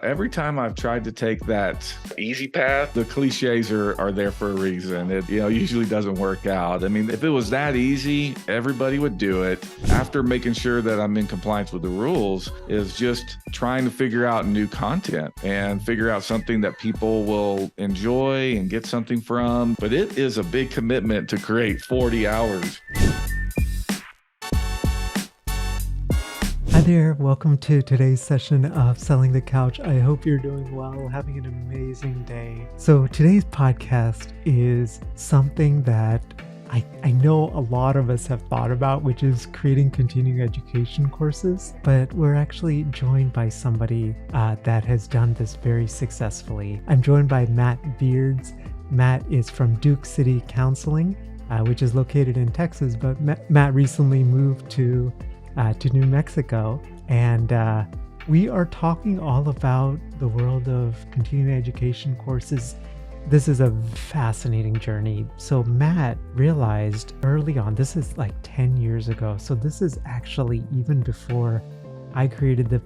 Every time I've tried to take that easy path, the cliches are there for a reason. It usually doesn't work out. I mean, if it was that easy, everybody would do it. After making sure that I'm in compliance with the rules is just trying to figure out new content and figure out something that people will enjoy and get something from. But it is a big commitment to create 40 hours. Hi there, welcome to today's session of Selling the Couch. I hope you're doing well, having an amazing day. So today's podcast is something that I know a lot of us have thought about, which is creating continuing education courses, but we're actually joined by somebody that has done this very successfully. I'm joined by Matt Beards. Matt is from Duke City Counseling, which is located in Texas, but Matt recently moved to New Mexico, and we are talking all about the world of continuing education courses. This is a fascinating journey. So Matt realized early on, this is like 10 years ago, so this is actually even before I created the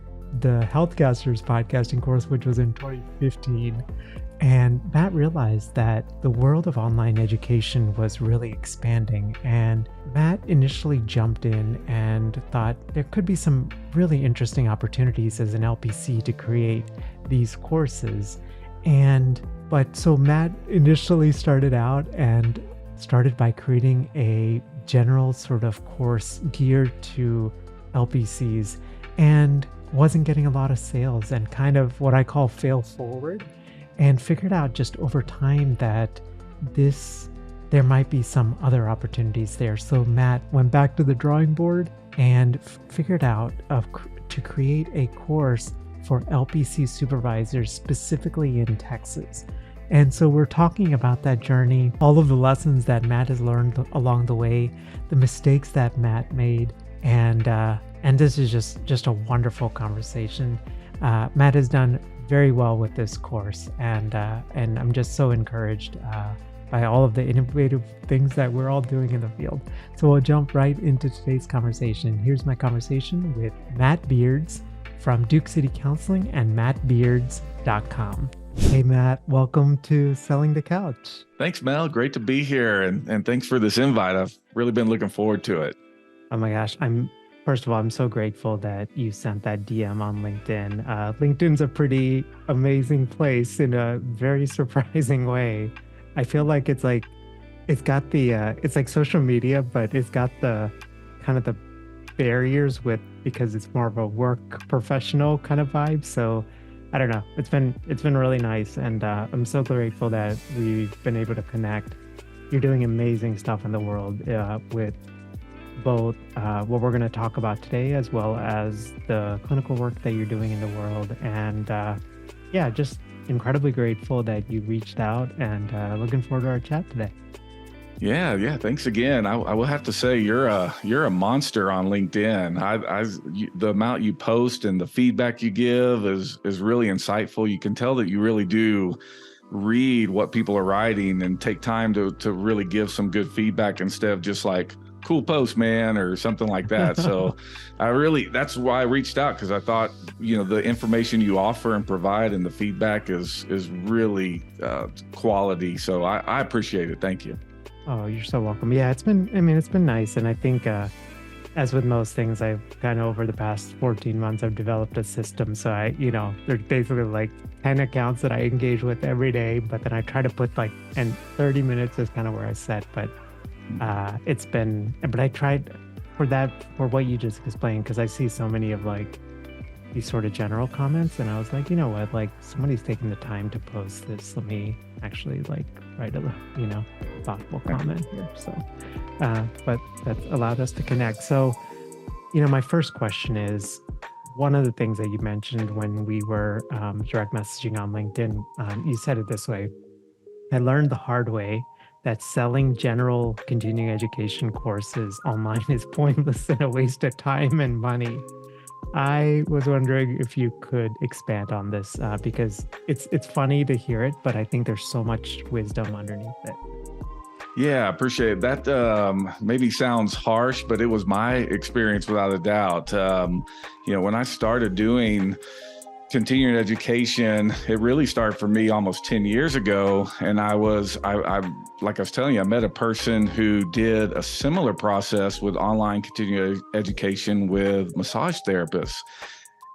Healthcasters podcasting course, which was in 2015. And Matt realized that the world of online education was really expanding, and Matt initially jumped in and thought there could be some really interesting opportunities as an LPC to create these courses. So Matt initially started by creating a general sort of course geared to LPCs and wasn't getting a lot of sales and kind of what I call fail forward. And figured out just over time that there might be some other opportunities there. So Matt went back to the drawing board and figured out to create a course for LPC supervisors specifically in Texas. And so we're talking about that journey, all of the lessons that Matt has learned along the way, the mistakes that Matt made, and this is just a wonderful conversation. Matt has done very well with this course, and I'm just so encouraged by all of the innovative things that we're all doing in the field. So we'll jump right into today's conversation. Here's my conversation with Matt Beards from Duke City Counseling and mattbeards.com. Hey Matt, welcome to Selling the Couch. Thanks, Mel. Great to be here, and thanks for this invite. I've really been looking forward to it. Oh my gosh, First of all, I'm so grateful that you sent that DM on LinkedIn. LinkedIn's a pretty amazing place in a very surprising way. I feel like it's like social media, but it's got the kind of the barriers because it's more of a work professional kind of vibe. So I don't know. It's been really nice, and I'm so grateful that we've been able to connect. You're doing amazing stuff in the world with both what we're going to talk about today, as well as the clinical work that you're doing in the world. And just incredibly grateful that you reached out, and looking forward to our chat today. Yeah. Thanks again. I will have to say you're a monster on LinkedIn. The amount you post and the feedback you give is really insightful. You can tell that you really do read what people are writing and take time to really give some good feedback instead of just like, cool post, man, or something like that. So that's why I reached out, because I thought, the information you offer and provide and the feedback is really quality. So I appreciate it. Thank you. Oh, you're so welcome. Yeah, it's been nice. And I think as with most things, I've kind of over the past 14 months, I've developed a system. So there's basically like 10 accounts that I engage with every day, but then I try to put and 30 minutes is kind of where I set, but I tried for what you just explained, because I see so many of these sort of general comments, and I was like, you know what, somebody's taking the time to post this. Let me actually write a thoughtful comment here. So but that's allowed us to connect. So my first question is, one of the things that you mentioned when we were direct messaging on LinkedIn, you said it this way: I learned the hard way that selling general continuing education courses online is pointless and a waste of time and money. I was wondering if you could expand on this, because it's funny to hear it, but I think there's so much wisdom underneath it. Yeah, I appreciate it. That maybe sounds harsh, but it was my experience without a doubt. When I started doing continuing education, it really started for me almost 10 years ago. And I like I was telling you, I met a person who did a similar process with online continuing education with massage therapists.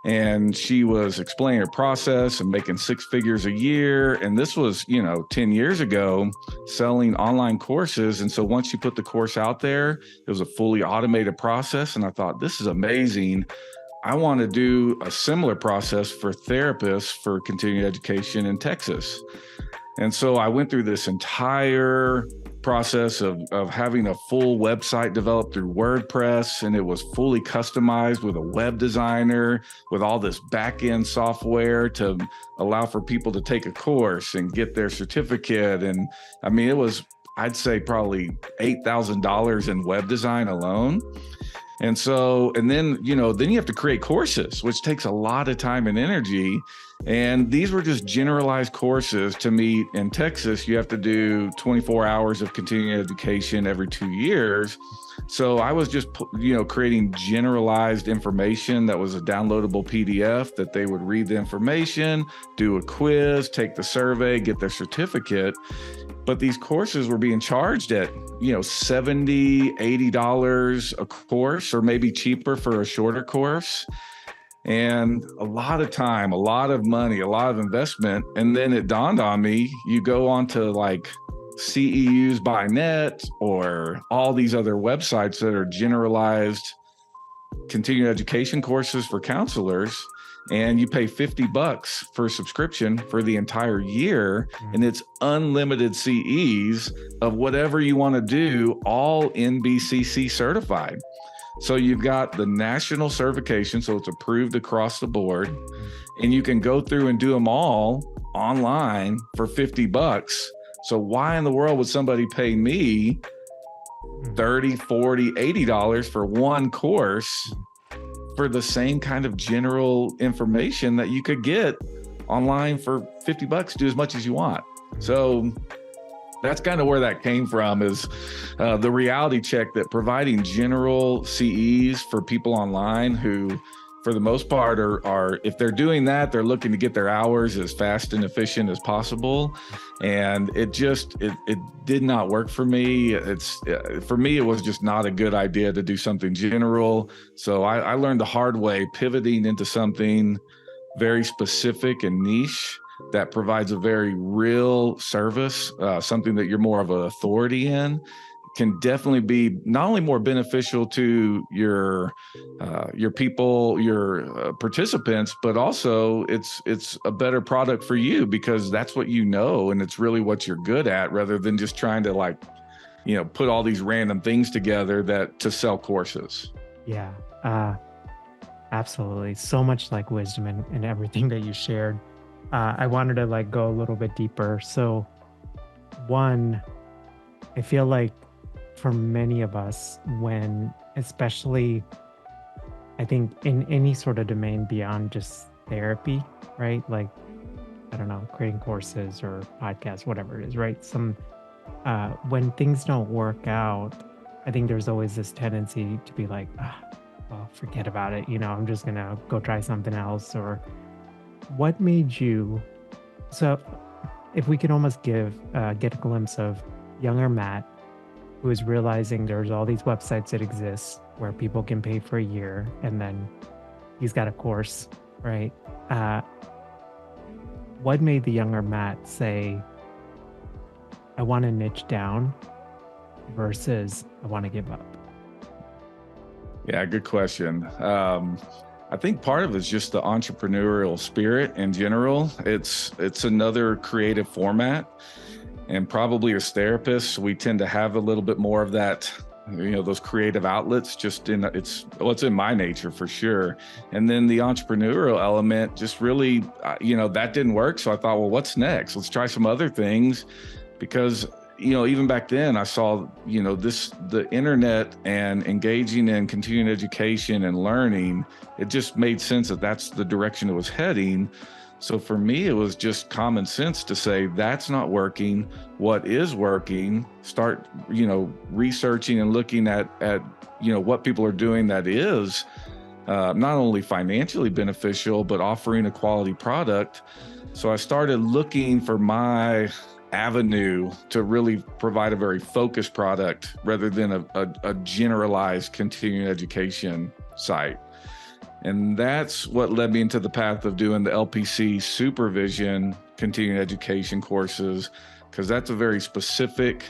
And she was explaining her process and making six figures a year. And this was, 10 years ago, selling online courses. And so once you put the course out there, it was a fully automated process. And I thought, this is amazing. I want to do a similar process for therapists for continuing education in Texas. And so I went through this entire process of having a full website developed through WordPress, and it was fully customized with a web designer with all this back-end software to allow for people to take a course and get their certificate. And I mean, it was, I'd say, probably $8,000 in web design alone. And so, and then you have to create courses, which takes a lot of time and energy. And these were just generalized courses. To meet in Texas, you have to do 24 hours of continuing education every 2 years. So I was just, creating generalized information that was a downloadable PDF that they would read the information, do a quiz, take the survey, get their certificate. But these courses were being charged at, $70, $80 a course, or maybe cheaper for a shorter course. And a lot of time, a lot of money, a lot of investment. And then it dawned on me, you go onto like CEUs by net or all these other websites that are generalized continuing education courses for counselors, and you pay $50 for a subscription for the entire year, and it's unlimited CEs of whatever you want to do, all NBCC certified. So you've got the national certification, so it's approved across the board, and you can go through and do them all online for $50. So why in the world would somebody pay me $30, $40, $80 for one course for the same kind of general information that you could get online for $50, do as much as you want? So that's kind of where that came from, is the reality check that providing general CEs for people online who, for the most part, are if they're doing that, they're looking to get their hours as fast and efficient as possible. And it did not work for me. For me, it was just not a good idea to do something general. So I learned the hard way, pivoting into something very specific and niche that provides a very real service, something that you're more of an authority in, can definitely be not only more beneficial to your people, your participants, but also it's a better product for you because that's what you know, and it's really what you're good at, rather than just trying to put all these random things together to sell courses. Yeah, absolutely. So much wisdom in everything that you shared. I wanted to go a little bit deeper. So one, I feel like for many of us, when especially I think in any sort of domain beyond just therapy, right? I don't know, creating courses or podcasts, whatever it is, right? When things don't work out, I think there's always this tendency to be like, well, forget about it. I'm just going to go try something else. Or what made you, so if we could almost get a glimpse of younger Matt, who is realizing there's all these websites that exist where people can pay for a year, and then he's got a course, right? What made the younger Matt say, I want to niche down versus I want to give up? Yeah, good question. I think part of it is just the entrepreneurial spirit in general. It's another creative format. And probably as therapists, we tend to have a little bit more of that, those creative outlets it's in my nature for sure. And then the entrepreneurial element just really, that didn't work. So I thought, well, what's next? Let's try some other things, because, even back then I saw, the internet and engaging in continuing education and learning, it just made sense that that's the direction it was heading. So for me, it was just common sense to say, that's not working. What is working? Start, researching and looking at what people are doing that is not only financially beneficial, but offering a quality product. So I started looking for my avenue to really provide a very focused product rather than a generalized continuing education site. And that's what led me into the path of doing the LPC supervision continuing education courses, because that's a very specific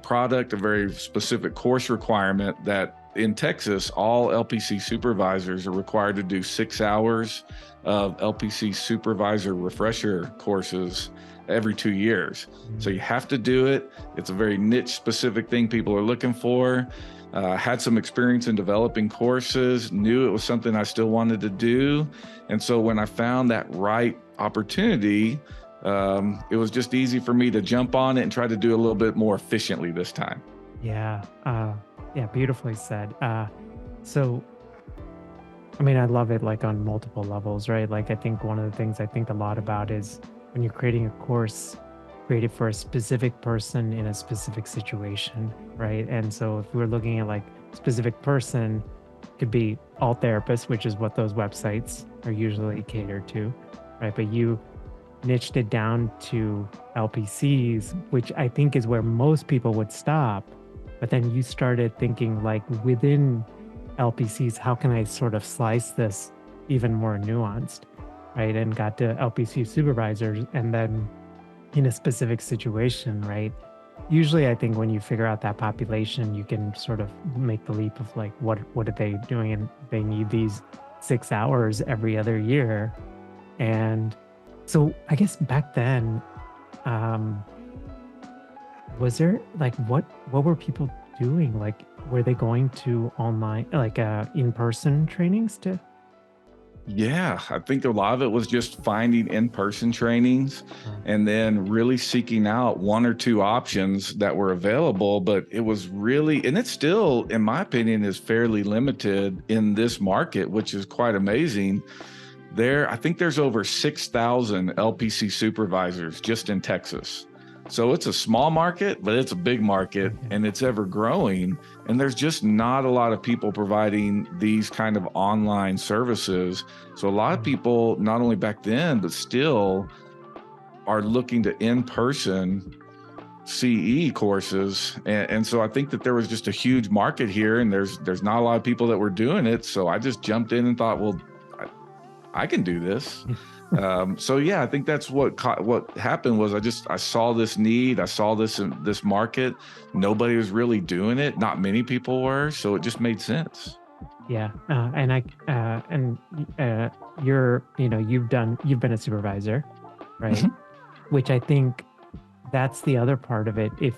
product, a very specific course requirement that in Texas, all LPC supervisors are required to do 6 hours of LPC supervisor refresher courses every 2 years. So you have to do it. It's a very niche specific thing people are looking for. Had some experience in developing courses, knew it was something I still wanted to do. And so when I found that right opportunity, it was just easy for me to jump on it and try to do a little bit more efficiently this time. Yeah. Yeah. Beautifully said. So, I mean, I love it like on multiple levels, right? Like, I think one of the things I think a lot about is when you're creating a course created for a specific person in a specific situation, right? And so if we're looking at like specific person, could be all therapists, which is what those websites are usually catered to, right? But you niched it down to LPCs, which I think is where most people would stop. But then you started thinking like within LPCs, how can I sort of slice this even more nuanced, right? And got to LPC supervisors. And then in a specific situation, right? Usually I think when you figure out that population, you can sort of make the leap of like, what are they doing? And they need these 6 hours every other year. And so I guess back then, was there like, what were people doing? Like, were they going to online, like in-person trainings to? Yeah, I think a lot of it was just finding in-person trainings and then really seeking out one or two options that were available. But it was really, and it still, in my opinion, is fairly limited in this market, which is quite amazing. I think there's over 6,000 LPC supervisors just in Texas. So it's a small market, but it's a big market and it's ever growing. And there's just not a lot of people providing these kind of online services. So a lot of people, not only back then, but still are looking to in-person CE courses. And so I think that there was just a huge market here and there's not a lot of people that were doing it. So I just jumped in and thought, well, I can do this. So yeah, I think that's what happened was I saw this need. I saw this in this market. Nobody was really doing it. Not many people were. So it just made sense. Yeah. You've been a supervisor, right? Which I think that's the other part of it. If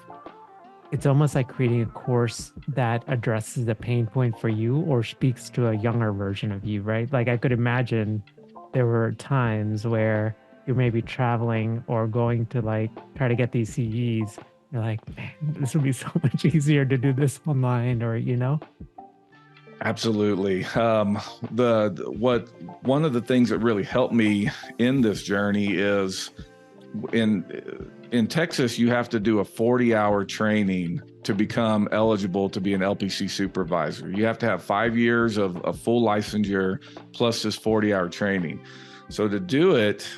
it's almost like creating a course that addresses the pain point for you or speaks to a younger version of you, right? Like I could imagine there were times where you may be traveling or going to like try to get these CEs. You're like, man, this would be so much easier to do this online, or Absolutely. One of the things that really helped me in this journey is in Texas, you have to do a 40-hour training to become eligible to be an LPC supervisor. You have to have 5 years of full licensure plus this 40-hour training. So to do it,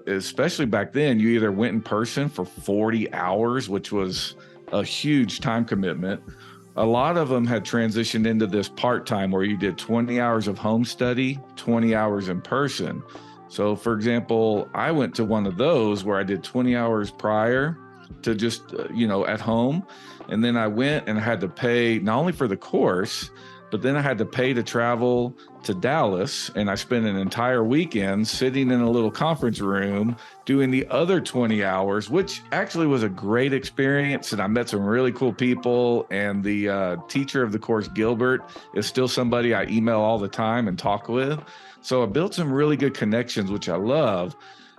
especially back then, you either went in person for 40 hours, which was a huge time commitment. A lot of them had transitioned into this part-time where you did 20 hours of home study, 20 hours in person. So for example, I went to one of those where I did 20 hours prior to just, at home. And then I went and I had to pay not only for the course, but then I had to pay to travel to Dallas. And I spent an entire weekend sitting in a little conference room doing the other 20 hours, which actually was a great experience. And I met some really cool people. And the teacher of the course, Gilbert, is still somebody I email all the time and talk with. So I built some really good connections, which I love.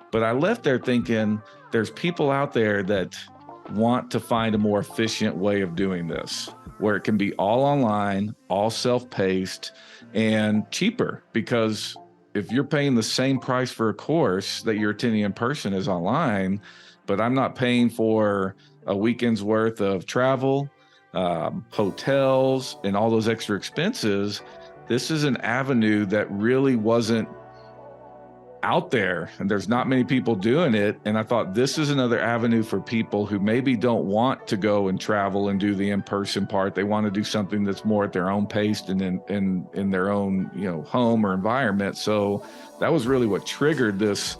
But I left there thinking there's people out there that want to find a more efficient way of doing this, where it can be all online, all self-paced, and cheaper. Because if you're paying the same price for a course that you're attending in person as online, but I'm not paying for a weekend's worth of travel, hotels, and all those extra expenses, this is an avenue that really wasn't out there, and there's not many people doing it. And I thought this is another avenue for people who maybe don't want to go and travel and do the in-person part. They want to do something that's more at their own pace and in their own, home or environment. So that was really what triggered this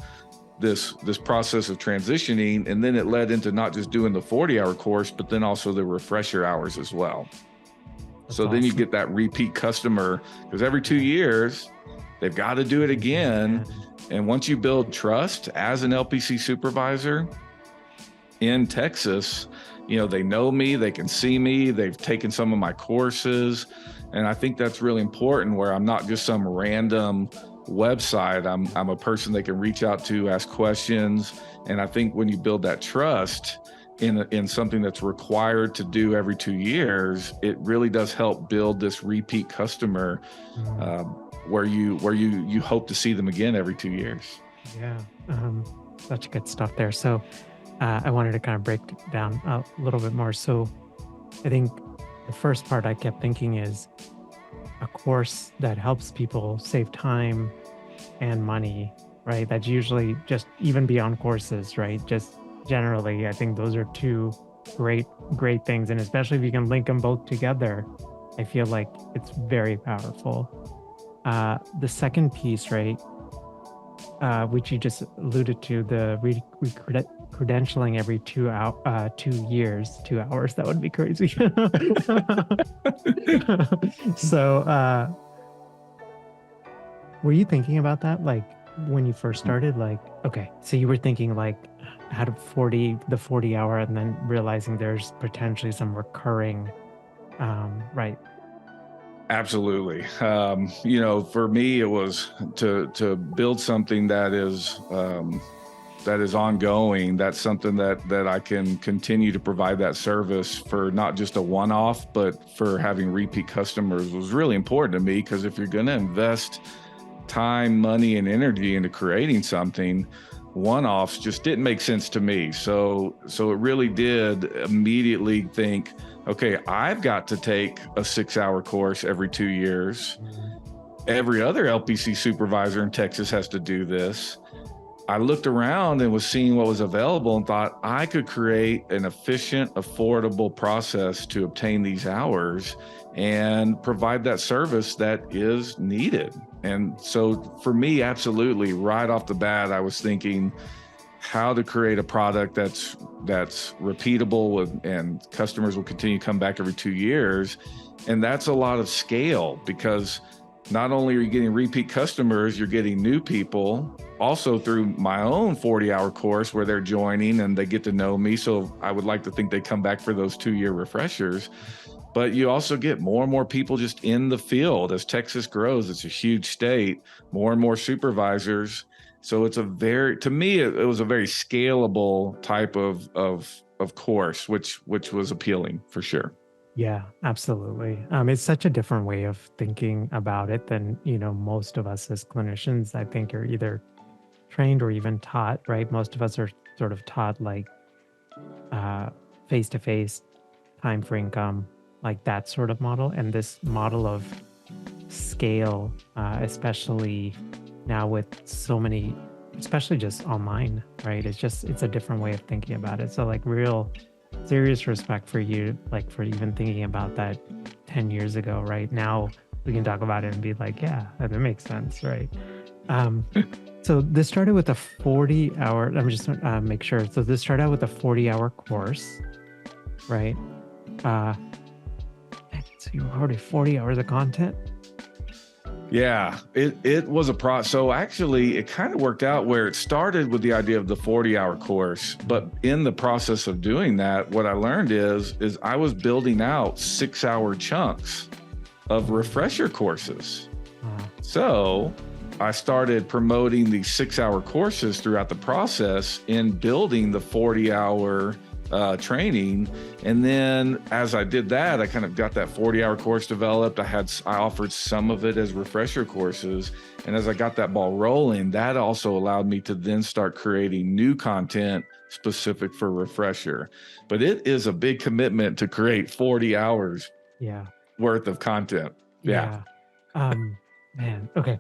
process of transitioning. And then it led into not just doing the 40-hour course, but then also the refresher hours as well. That's so then you awesome. get that repeat customer, because every 2 years they've got to do it again. And once you build trust as an LPC supervisor in Texas, they know me, they can see me, they've taken some of my courses. And I think that's really important, where I'm not just some random website. I'm a person they can reach out to, ask questions. And I think when you build that trust in something that's required to do every 2 years, it really does help build this repeat customer, where you hope to see them again every 2 years. Yeah, such good stuff there. So I wanted to kind of break it down a little bit more. So I think the first part I kept thinking is a course that helps people save time and money, right? That's usually just even beyond courses, right? Just generally, I think those are two great things. And especially if you can link them both together, I feel like it's very powerful. The second piece, right, which you just alluded to, the credentialing every 2 years, 2 hours, that would be crazy. So, were you thinking about that? Like when you first started, like, okay, so you were thinking like had the 40 hour and then realizing there's potentially some recurring, right. Absolutely. For me, it was to build something that is ongoing. That's something that I can continue to provide that service for, not just a one-off, but for having repeat customers, was really important to me. Because if you're going to invest time, money, and energy into creating something, one-offs just didn't make sense to me. So it really did immediately think, okay, I've got to take a 6-hour course every 2 years. Every other LPC supervisor in Texas has to do this. I looked around and was seeing what was available and thought I could create an efficient, affordable process to obtain these hours and provide that service that is needed. And so for me, absolutely, right off the bat, I was thinking how to create a product that's repeatable and customers will continue to come back every 2 years. And that's a lot of scale, because not only are you getting repeat customers, you're getting new people also through my own 40-hour course where they're joining and they get to know me. So I would like to think they come back for those 2-year refreshers. But you also get more and more people just in the field. As Texas grows, it's a huge state, more and more supervisors. So it's to me, it was a very scalable type of course, which was appealing for sure. Yeah, absolutely. It's such a different way of thinking about it than, most of us as clinicians, I think, are either trained or even taught, right? Most of us are sort of taught like face-to-face, time for income, like that sort of model. And this model of scale, especially now with so many, especially just online, right? It's a different way of thinking about it. So like real serious respect for you, like for even thinking about that 10 years ago, right? Now we can talk about it and be like, yeah, that makes sense, right? So this started with a 40-hour, I'm just make sure. So this started out with a 40-hour course, right? So you already 40 hours of content? Yeah, it was so actually it kind of worked out where it started with the idea of the 40-hour course, but in the process of doing that, what I learned is I was building out 6-hour chunks of refresher courses. So I started promoting these 6-hour courses throughout the process in building the 40-hour training. And then as I did that, I kind of got that 40-hour course developed. I offered some of it as refresher courses. And as I got that ball rolling, that also allowed me to then start creating new content specific for refresher. But it is a big commitment to create 40 hours Yeah. worth of content. Yeah. Um, Man, okay.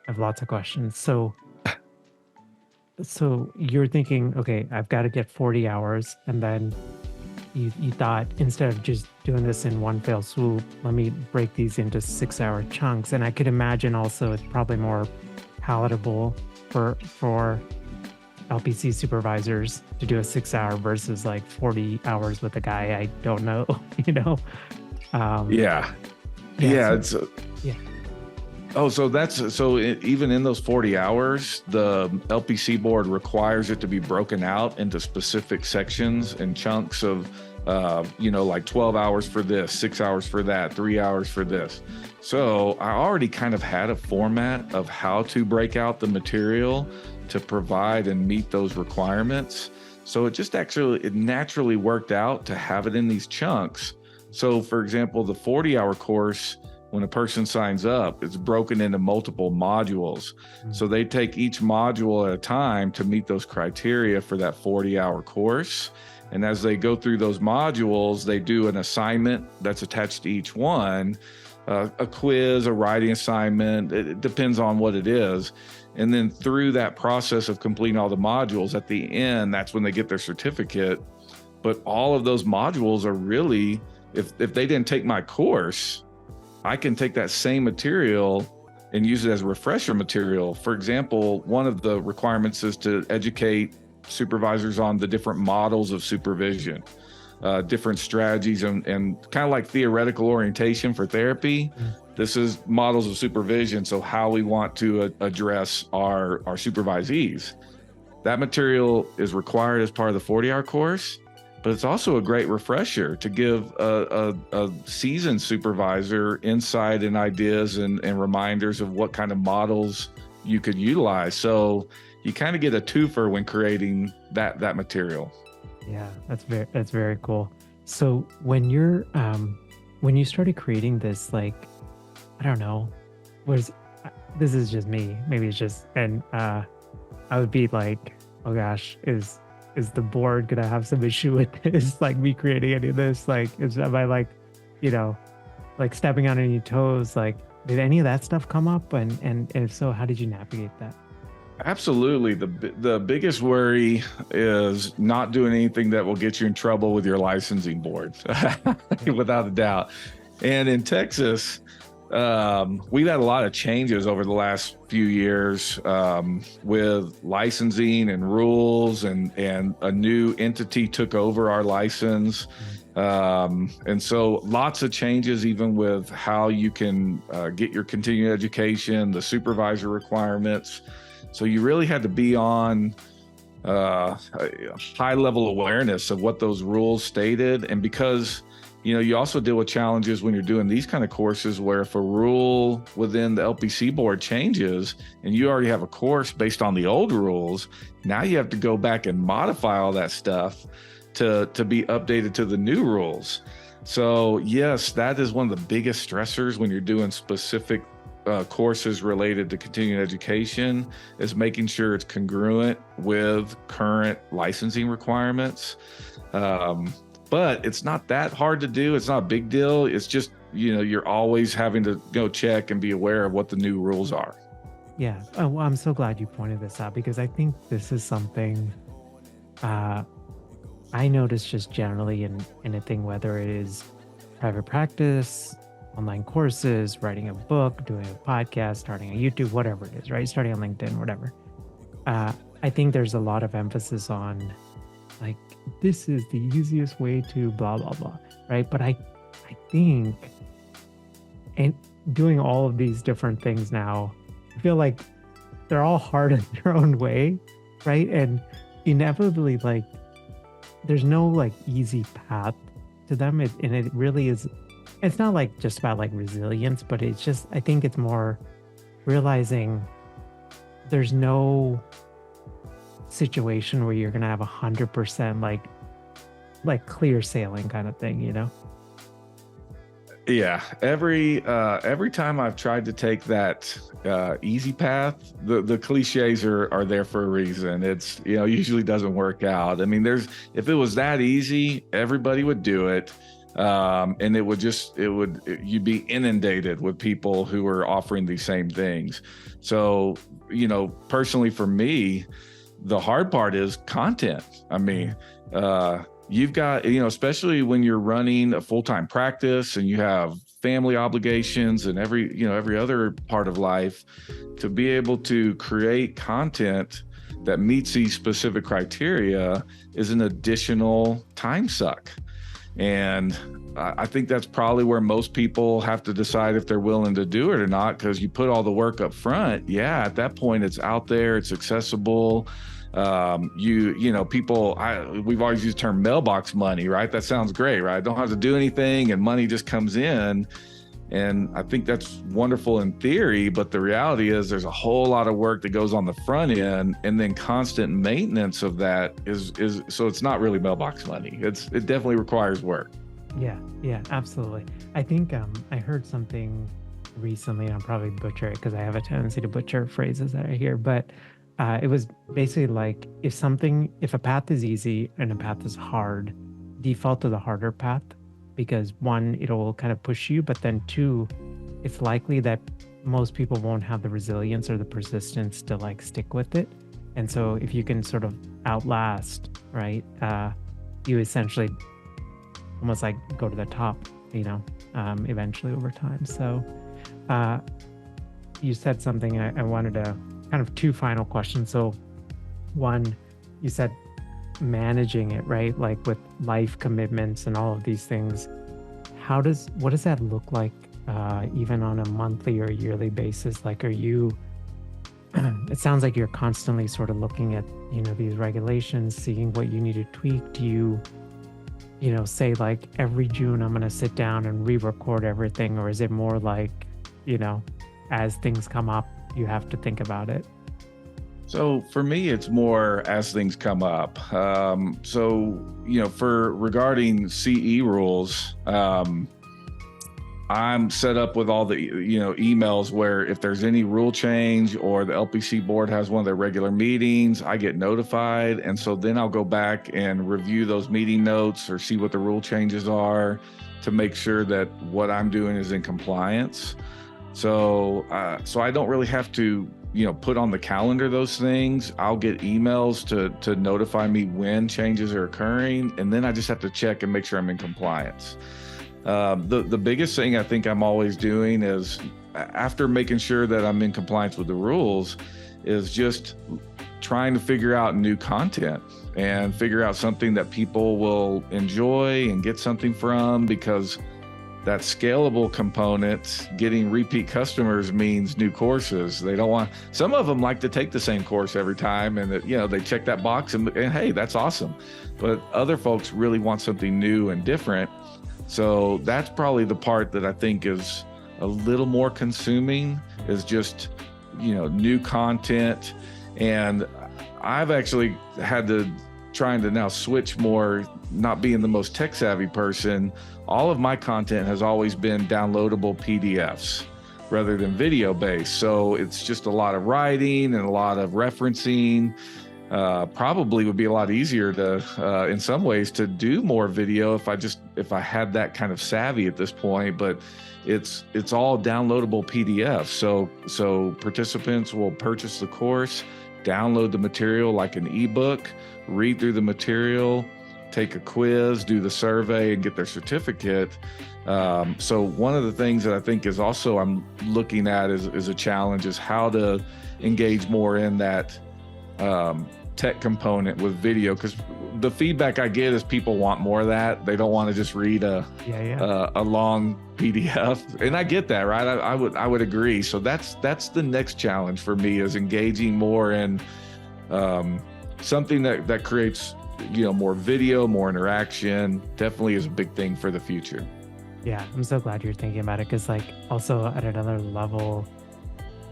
I have lots of questions. So you're thinking, okay, I've got to get 40 hours, and then you thought instead of just doing this in one fell swoop, let me break these into 6-hour chunks. And I could imagine also it's probably more palatable for LPC supervisors to do a 6-hour versus like 40 hours with a guy I don't know, you know? Um, Yeah. yeah, Yeah. so It's yeah. Oh, so even in those 40 hours, the LPC board requires it to be broken out into specific sections and chunks of, like 12 hours for this, 6 hours for that, 3 hours for this. So I already kind of had a format of how to break out the material to provide and meet those requirements. So it naturally worked out to have it in these chunks. So for example, the 40-hour course, when a person signs up, it's broken into multiple modules. So they take each module at a time to meet those criteria for that 40-hour course. And as they go through those modules, they do an assignment that's attached to each one, a quiz, a writing assignment. It depends on what it is. And then through that process of completing all the modules, at the end, that's when they get their certificate. But all of those modules are really, if they didn't take my course, I can take that same material and use it as refresher material. For example, one of the requirements is to educate supervisors on the different models of supervision, different strategies, and kind of like theoretical orientation for therapy. This is models of supervision. So how we want to address our supervisees. That material is required as part of the 40-hour course. But it's also a great refresher to give a seasoned supervisor insight and ideas and reminders of what kind of models you could utilize. So you kind of get a twofer when creating that material. Yeah, that's very cool. So when you started creating this, like, I don't know, this is just me. Maybe it's just, and I would be like, oh gosh, is the board gonna have some issue with this? Like me creating any of this? Like, am I like, like stepping on any toes? Like, did any of that stuff come up? And if so, how did you navigate that? Absolutely. The biggest worry is not doing anything that will get you in trouble with your licensing board, without a doubt. And in Texas, we've had a lot of changes over the last few years, with licensing and rules, and a new entity took over our license. And so lots of changes, even with how you can get your continuing education, the supervisor requirements. So you really had to be on a high level awareness of what those rules stated. And because you also deal with challenges when you're doing these kind of courses where if a rule within the LPC board changes and you already have a course based on the old rules, now you have to go back and modify all that stuff to be updated to the new rules. So yes, that is one of the biggest stressors when you're doing specific courses related to continuing education, is making sure it's congruent with current licensing requirements. But it's not that hard to do. It's not a big deal. It's just, you're always having to go check and be aware of what the new rules are. Yeah. Oh, well, I'm so glad you pointed this out, because I think this is something I notice just generally in a thing, whether it is private practice, online courses, writing a book, doing a podcast, starting a YouTube, whatever it is, right? Starting on LinkedIn, whatever. I think there's a lot of emphasis on, like, this is the easiest way to blah, blah, blah, right? But I think, and doing all of these different things now, I feel like they're all hard in their own way, right? And inevitably, like, there's no like easy path to them. And it really is, it's not like just about like resilience, but it's just, I think it's more realizing there's no situation where you're going to have 100% like clear sailing kind of thing, Yeah, every time I've tried to take that easy path, the cliches are there for a reason. It's usually doesn't work out. I mean, if it was that easy, everybody would do it. And you'd be inundated with people who are offering these same things. So, personally for me, the hard part is content. I mean, you've got, especially when you're running a full-time practice and you have family obligations and every other part of life, to be able to create content that meets these specific criteria is an additional time suck. And I think that's probably where most people have to decide if they're willing to do it or not, because you put all the work up front. Yeah, at that point, it's out there, it's accessible. We've always used the term mailbox money, right? That sounds great, right? I don't have to do anything and money just comes in. And I think that's wonderful in theory, but the reality is there's a whole lot of work that goes on the front end, and then constant maintenance of that is so it's not really mailbox money. It definitely requires work. Yeah, absolutely. I think I heard something recently, and I'll probably butcher it because I have a tendency to butcher phrases that I hear, but it was basically like if a path is easy and a path is hard, default to the harder path, because one, it'll kind of push you, but then two, it's likely that most people won't have the resilience or the persistence to like stick with it. And so if you can sort of outlast, right, you essentially almost like go to the top, eventually over time. So you said something, I wanted to kind of two final questions. So one, you said managing it, right? Like with life commitments and all of these things, what does that look like even on a monthly or yearly basis? Like, are you, it sounds like you're constantly sort of looking at, these regulations, seeing what you need to tweak. Do you, say like every June I'm going to sit down and re-record everything? Or is it more like, as things come up, you have to think about it? So for me, it's more as things come up. Regarding CE rules, I'm set up with all the, emails where if there's any rule change or the LPC board has one of their regular meetings, I get notified. And so then I'll go back and review those meeting notes or see what the rule changes are to make sure that what I'm doing is in compliance. So I don't really have to, put on the calendar those things. I'll get emails to notify me when changes are occurring, and then I just have to check and make sure I'm in compliance. The biggest thing I think I'm always doing is, after making sure that I'm in compliance with the rules, is just trying to figure out new content and figure out something that people will enjoy and get something from, because that scalable component, getting repeat customers, means new courses. Some of them like to take the same course every time, and they check that box and hey, that's awesome. But other folks really want something new and different. So that's probably the part that I think is a little more consuming, is just, new content. And I've actually had to trying to now switch more, not being the most tech savvy person. All of my content has always been downloadable PDFs rather than video based. So it's just a lot of writing and a lot of referencing. Probably would be a lot easier to, in some ways, to do more video if I had that kind of savvy at this point, but it's all downloadable PDFs. So participants will purchase the course, download the material like an ebook, read through the material, take a quiz, do the survey, and get their certificate. So one of the things that I think is also I'm looking at is a challenge is how to engage more in that tech component with video, because the feedback I get is people want more of that. They don't want to just read a long PDF, and I get that, right? I would agree. So that's the next challenge for me, is engaging more in something that creates more video, more interaction. Definitely is a big thing for the future. Yeah, I'm so glad you're thinking about it, because also at another level,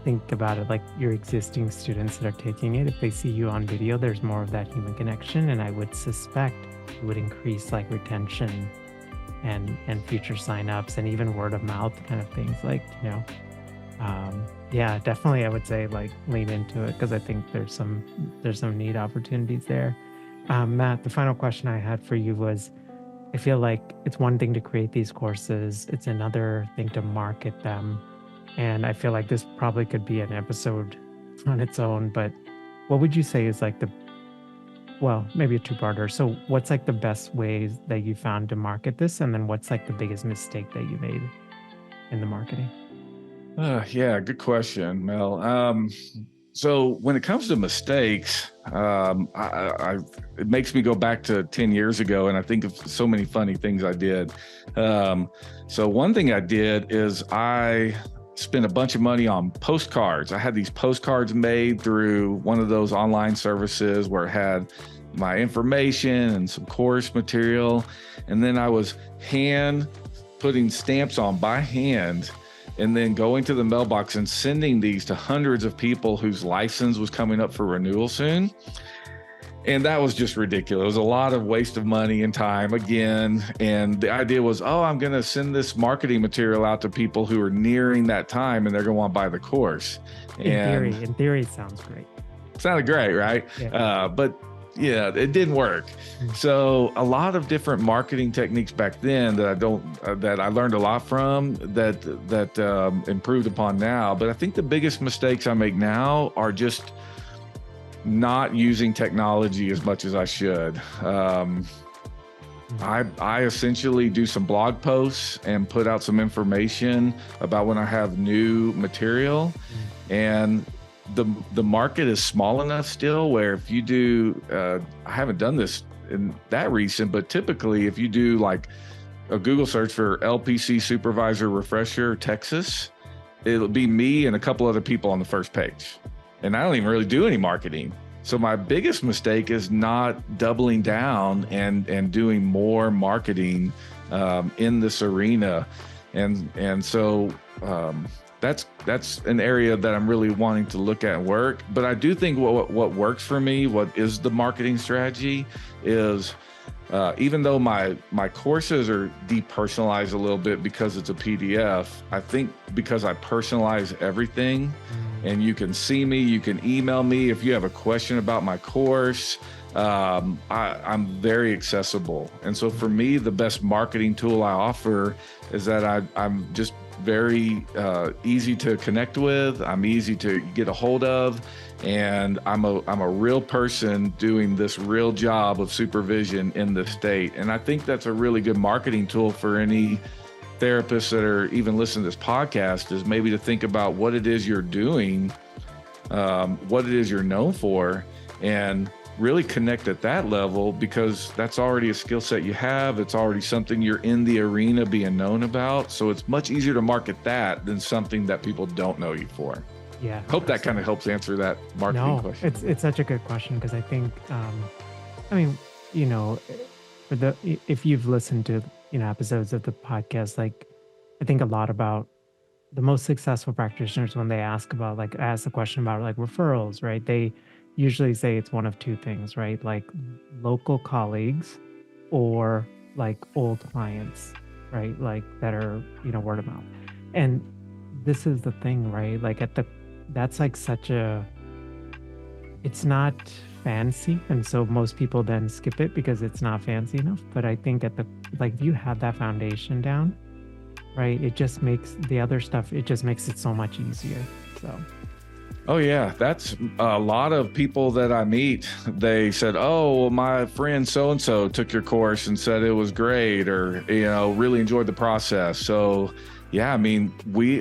think about it like your existing students that are taking it. If they see you on video, there's more of that human connection, and I would suspect it would increase retention and future signups and even word of mouth kind of things. Yeah, definitely. I would say lean into it, because I think there's some neat opportunities there. Matt, the final question I had for you was, I feel like it's one thing to create these courses, it's another thing to market them. And I feel like this probably could be an episode on its own, but what would you say is like well, maybe a two-parter. So what's like the best ways that you found to market this? And then what's like the biggest mistake that you made in the marketing? Yeah, good question, Mel. So when it comes to mistakes, it makes me go back to 10 years ago, and I think of so many funny things I did. So one thing I did is I spent a bunch of money on postcards. I had these postcards made through one of those online services where it had my information and some course material. And then I was hand putting stamps on by hand and then going to the mailbox and sending these to hundreds of people whose license was coming up for renewal soon. And that was just ridiculous. It was a lot of waste of money and time again. And the idea was, I'm going to send this marketing material out to people who are nearing that time and they're going to want to buy the course. In theory, it sounds great. Sounded great, right? Yeah. But yeah, it didn't work. So a lot of different marketing techniques back then that I learned a lot from that improved upon now. But I think the biggest mistakes I make now are just not using technology as much as I should. I essentially do some blog posts and put out some information about when I have new material, and the market is small enough still where if you do, I haven't done this in that recent, but typically if you do like a Google search for LPC supervisor refresher Texas, it'll be me and a couple other people on the first page. And I don't even really do any marketing. So my biggest mistake is not doubling down and doing more marketing in this arena. And so that's an area that I'm really wanting to look at and work. But I do think what works for me, what is the marketing strategy is, even though my courses are depersonalized a little bit because it's a PDF, I think because I personalize everything and you can see me, you can email me if you have a question about my course. I'm very accessible. And so for me, the best marketing tool I offer is that I'm just very easy to connect with. I'm easy to get a hold of. And I'm a real person doing this real job of supervision in the state. And I think that's a really good marketing tool for any therapists that are even listening to this podcast, is maybe to think about what it is you're doing, what it is you're known for, and really connect at that level, because that's already a skill set you have. It's already something you're in the arena being known about. So it's much easier to market that than something that people don't know you for. Yeah. Hope that kind of helps answer that marketing question. It's such a good question, because I think, if you've listened to, episodes of the podcast, like I think a lot about the most successful practitioners when they ask the question about like referrals, right? They usually say it's one of two things, right? Like local colleagues or like old clients, right? Like that are, word of mouth. And this is the thing, right? Like that's like it's not fancy. And so most people then skip it because it's not fancy enough. But I think if you have that foundation down, right, it just makes the other stuff, it just makes it so much easier. So. Oh yeah, that's a lot of people that I meet. They said, "Oh, well, my friend so-and-so took your course and said it was great, or, really enjoyed the process." So yeah, I mean,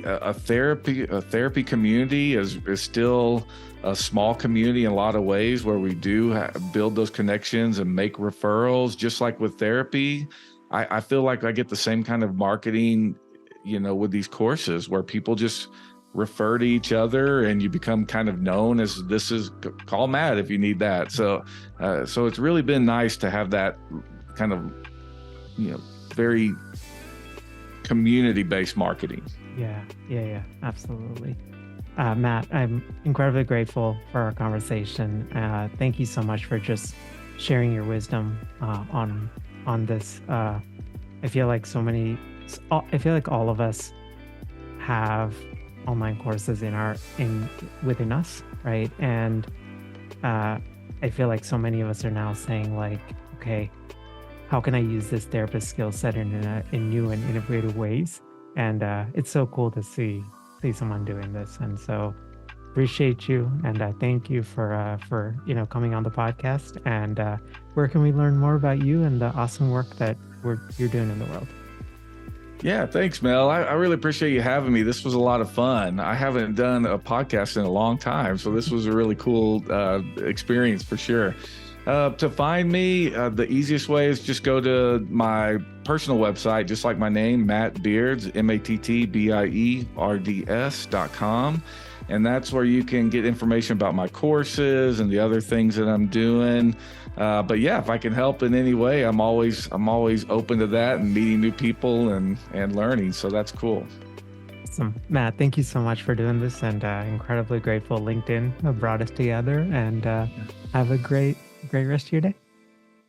a therapy community is still a small community in a lot of ways, where we do build those connections and make referrals. Just like with therapy, I feel like I get the same kind of marketing, with these courses, where people just refer to each other and you become kind of known as, this is, call Matt if you need that. So it's really been nice to have that kind of, very community-based marketing. Yeah, absolutely. Matt, I'm incredibly grateful for our conversation. Thank you so much for just sharing your wisdom on this. I feel like all of us have online courses within us, right? And I feel like so many of us are now saying like, okay, how can I use this therapist skill set in new and innovative ways? And it's so cool to see someone doing this. And so appreciate you, and thank you for coming on the podcast. And where can we learn more about you and the awesome work that you're doing in the world? Yeah, thanks, Mel. I really appreciate you having me. This was a lot of fun. I haven't done a podcast in a long time, so this was a really cool experience for sure. To find me, the easiest way is just go to my personal website, just like my name, Matt Beards, MattBeards.com. And that's where you can get information about my courses and the other things that I'm doing. But yeah, if I can help in any way, I'm always open to that and meeting new people and learning. So that's cool. Awesome. Matt, thank you so much for doing this, and incredibly grateful LinkedIn brought us together. And have a great rest of your day.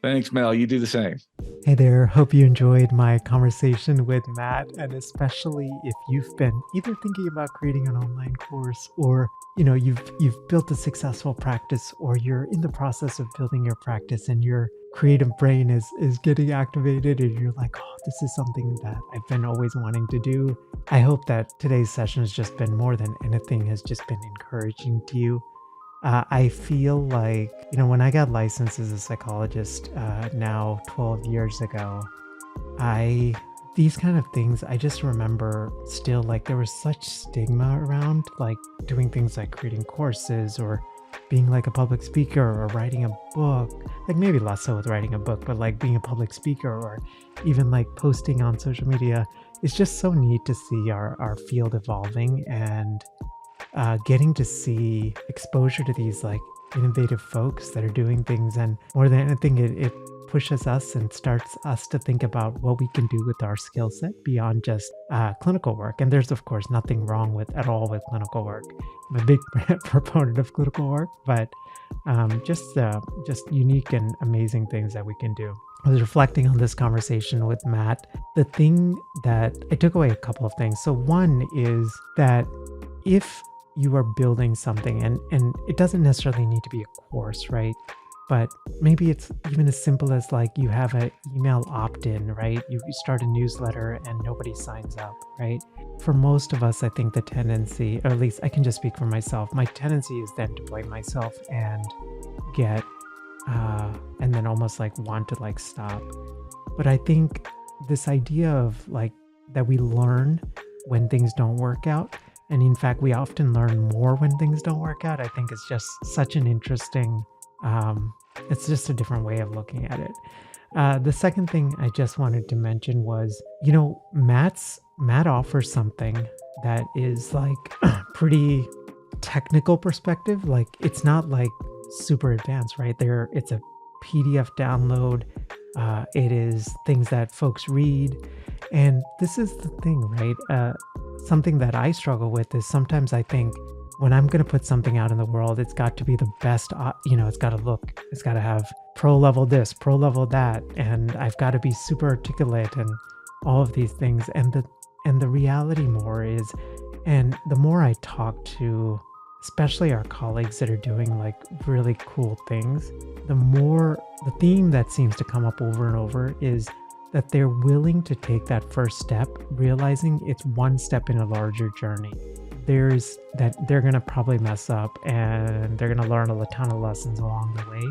Thanks, Mel. You do the same. Hey there. Hope you enjoyed my conversation with Matt, and especially if you've been either thinking about creating an online course, or you've built a successful practice, or you're in the process of building your practice and your creative brain is getting activated, and you're like, oh, this is something that I've been always wanting to do. I hope that today's session has just been, more than anything, has just been encouraging to you. I feel like, when I got licensed as a psychologist now 12 years ago, these kind of things, I just remember still, like, there was such stigma around, like, doing things like creating courses or being like a public speaker or writing a book, like maybe less so with writing a book, but like being a public speaker or even like posting on social media. It's just so neat to see our field evolving, and getting to see exposure to these like innovative folks that are doing things. And more than anything, it pushes us and starts us to think about what we can do with our skill set beyond just clinical work. And there's of course nothing wrong at all with clinical work. I'm a big proponent of clinical work, but just unique and amazing things that we can do. I was reflecting on this conversation with Matt. The thing that I took away, a couple of things. So one is that if you are building something, and it doesn't necessarily need to be a course, right? But maybe it's even as simple as like you have an email opt-in, right? You start a newsletter and nobody signs up, right? For most of us, I think the tendency, or at least I can just speak for myself, my tendency is then to blame myself and get, and then almost like want to like stop. But I think this idea of like that we learn when things don't work out, and in fact, we often learn more when things don't work out, I think it's just such an interesting, it's just a different way of looking at it. The second thing I just wanted to mention was, Matt offers something that is like pretty technical perspective. Like it's not like super advanced, right? It's a PDF download. It is things that folks read. And this is the thing, right? Something that I struggle with is sometimes I think when I'm going to put something out in the world, it's got to be the best, it's got to have pro level this, pro level that, and I've got to be super articulate and all of these things. And the reality more is, and the more I talk to, especially our colleagues that are doing like really cool things, the theme that seems to come up over and over is that they're willing to take that first step, realizing it's one step in a larger journey. There's that they're going to probably mess up and they're going to learn a ton of lessons along the way,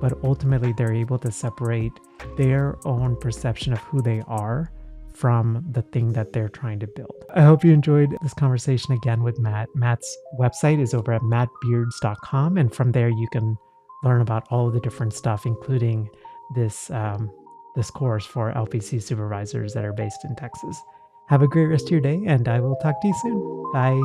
but ultimately they're able to separate their own perception of who they are from the thing that they're trying to build. I hope you enjoyed this conversation again with Matt. Matt's website is over at mattbeards.com, and from there you can learn about all of the different stuff, including this course for LPC supervisors that are based in Texas. Have a great rest of your day, and I will talk to you soon. Bye.